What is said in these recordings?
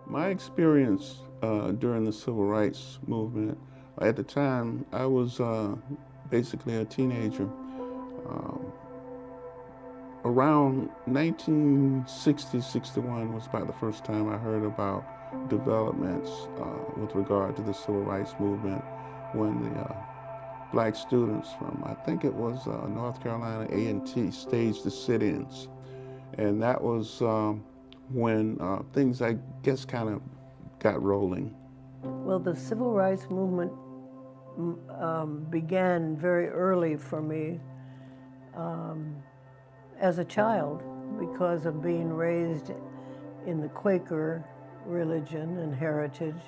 My experience during the civil rights movement, at the time, I was basically a teenager. Um, Around 1960, 61 was about the first time I heard about developments with regard to the civil rights movement when the black students from, I think it was North Carolina A&T, staged the sit-ins. And that was when things, I guess, kind of got rolling. Well, the civil rights movement began very early for me as a child because of being raised in the Quaker religion and heritage.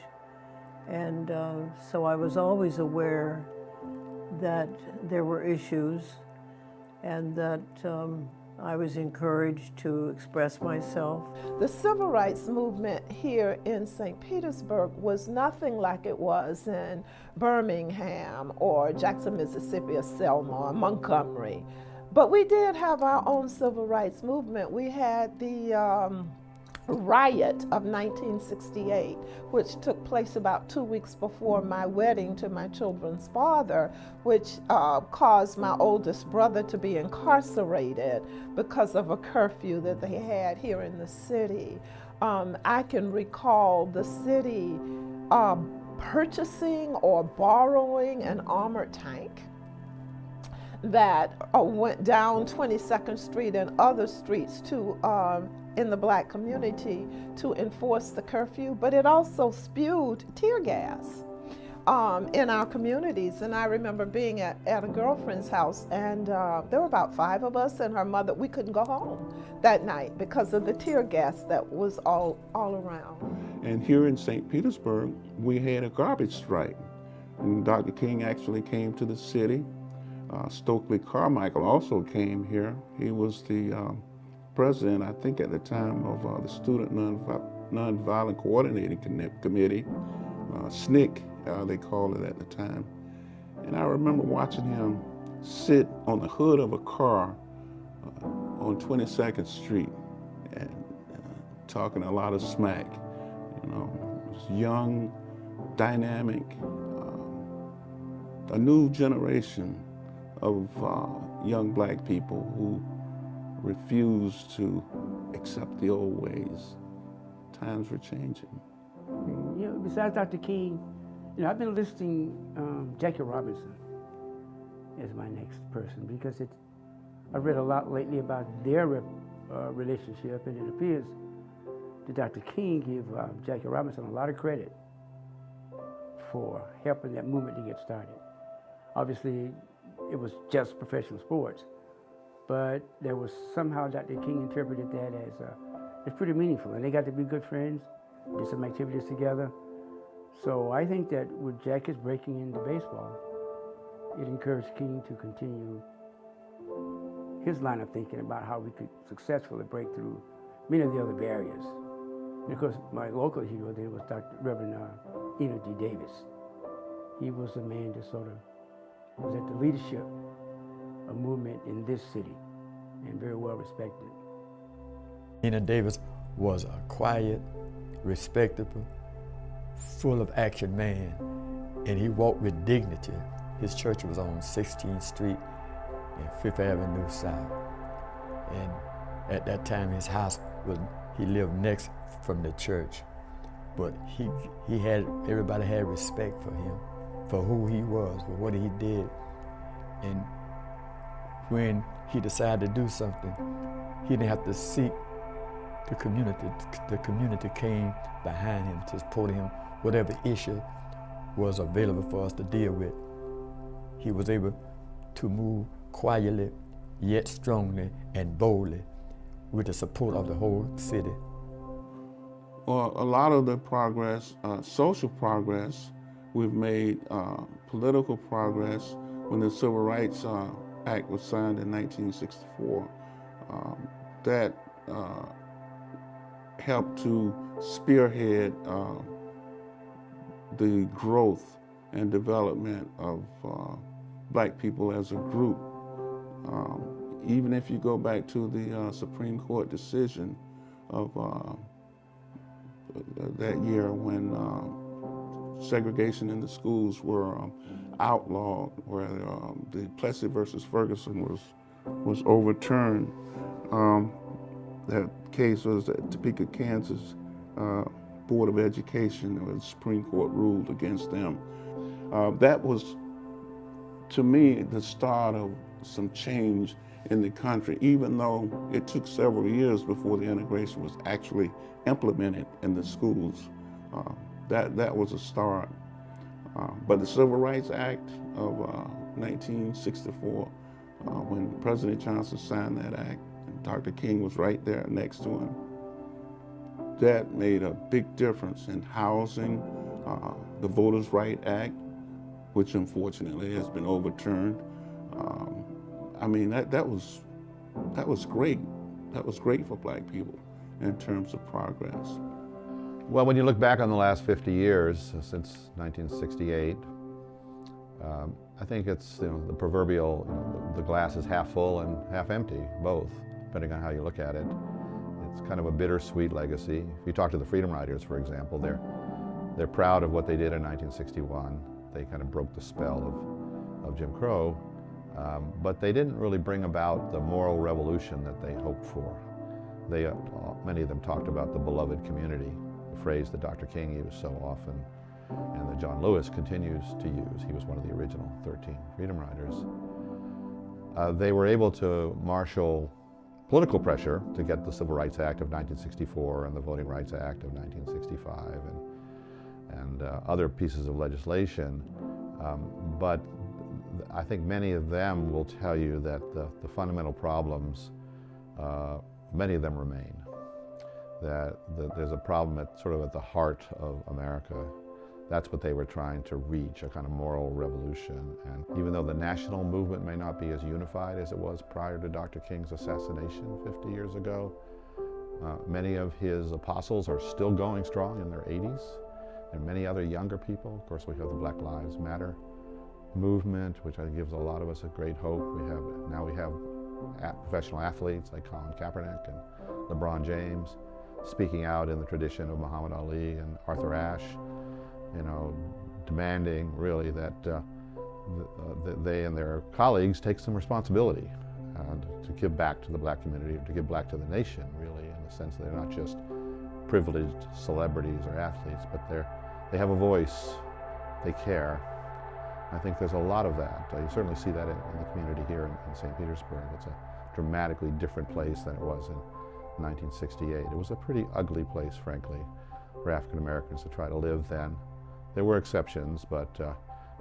And so I was always aware that there were issues and that I was encouraged to express myself. The civil rights movement here in St. Petersburg was nothing like it was in Birmingham or Jackson, Mississippi, or Selma or Montgomery. But we did have our own civil rights movement. We had the riot of 1968, which took place about 2 weeks before my wedding to my children's father, which caused my oldest brother to be incarcerated because of a curfew that they had here in the city. I can recall the city purchasing or borrowing an armored tank that went down 22nd Street and other streets to in the black community to enforce the curfew, but it also spewed tear gas in our communities. And I remember being at a girlfriend's house, and there were about 5 of us and her mother. We couldn't go home that night because of the tear gas that was all around. And here in St. Petersburg, we had a garbage strike. And Dr. King actually came to the city. Stokely Carmichael also came here. He was the president, I think at the time, of the Student Nonviolent Coordinating Committee, SNCC, they called it at the time. And I remember watching him sit on the hood of a car on 22nd Street and talking a lot of smack. You know, he was young, dynamic, a new generation of young black people who refused to accept the old ways. Times were changing. You know, besides Dr. King, you know, I've been listing Jackie Robinson as my next person because I've read a lot lately about their relationship, and it appears that Dr. King gave Jackie Robinson a lot of credit for helping that movement to get started. Obviously, it was just professional sports, but there was somehow Dr. King interpreted that as it's pretty meaningful, and they got to be good friends, did some activities together. So I think that with Jackie's breaking into baseball, it encouraged King to continue his line of thinking about how we could successfully break through many of the other barriers. And of course, my local hero there was Reverend Enoch D. Davis. He was the man that sort of was at the leadership of movement in this city and very well respected. Enoch Davis was a quiet, respectable, full of action man, and he walked with dignity. His church was on 16th Street and 5th Avenue South. And at that time, his house he lived next from the church. But everybody had respect for him, for who he was, for what he did. And when he decided to do something, he didn't have to seek the community. The community came behind him to support him, whatever issue was available for us to deal with. He was able to move quietly, yet strongly and boldly, with the support of the whole city. Well, a lot of the progress, social progress, we've made political progress when the Civil Rights Act was signed in 1964. That helped to spearhead the growth and development of black people as a group. Even if you go back to the Supreme Court decision of that year when segregation in the schools were outlawed, where the Plessy versus Ferguson was overturned. That case was the Topeka, Kansas Board of Education, where the Supreme Court ruled against them. That was, to me, the start of some change in the country, even though it took several years before the integration was actually implemented in the schools. That was a start. But the Civil Rights Act of 1964, when President Johnson signed that act, and Dr. King was right there next to him, that made a big difference in housing. The Voters' Right Act, which unfortunately has been overturned. I mean, that was great. That was great for black people in terms of progress. Well, when you look back on the last 50 years, since 1968, I think it's, the proverbial, the glass is half full and half empty, both, depending on how you look at it. It's kind of a bittersweet legacy. If you talk to the Freedom Riders, for example, they're proud of what they did in 1961. They kind of broke the spell of Jim Crow, but they didn't really bring about the moral revolution that they hoped for. Many of them talked about the beloved community, the phrase that Dr. King used so often, and that John Lewis continues to use. He was one of the original 13 Freedom Riders. They were able to marshal political pressure to get the Civil Rights Act of 1964 and the Voting Rights Act of 1965 and other pieces of legislation, but I think many of them will tell you that the fundamental problems, many of them remain. That there's a problem sort of at the heart of America. That's what they were trying to reach, a kind of moral revolution. And even though the national movement may not be as unified as it was prior to Dr. King's assassination 50 years ago, many of his apostles are still going strong in their 80s. And many other younger people. Of course, we have the Black Lives Matter movement, which I think gives a lot of us a great hope. Now we have professional athletes like Colin Kaepernick and LeBron James speaking out in the tradition of Muhammad Ali and Arthur Ashe, demanding really that they and their colleagues take some responsibility to give back to the black community, to give back to the nation, really, in the sense that they're not just privileged celebrities or athletes, but they have a voice, they care. I think there's a lot of that. You certainly see that in the community here in St. Petersburg. It's a dramatically different place than it was in 1968. It was a pretty ugly place, frankly, for African Americans to try to live then. There were exceptions, but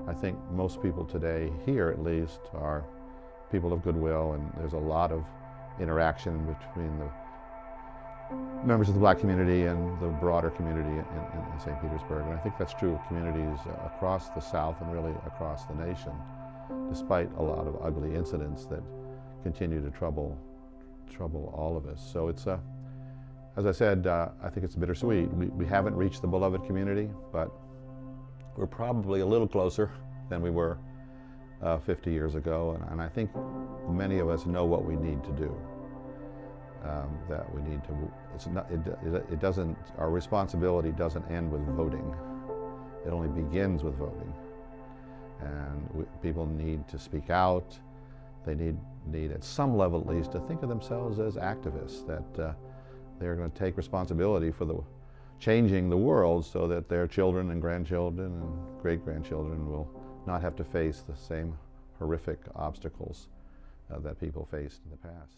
I think most people today, here at least, are people of goodwill, and there's a lot of interaction between the members of the black community and the broader community in St. Petersburg. And I think that's true of communities across the South and really across the nation, despite a lot of ugly incidents that continue to trouble all of us. So it's, as I said, I think it's bittersweet. We haven't reached the beloved community, but we're probably a little closer than we were 50 years ago. And I think many of us know what we need to do. That we need to, our responsibility doesn't end with voting. It only begins with voting. And people need to speak out. They need at some level at least to think of themselves as activists, that they're going to take responsibility for changing the world so that their children and grandchildren and great-grandchildren will not have to face the same horrific obstacles that people faced in the past.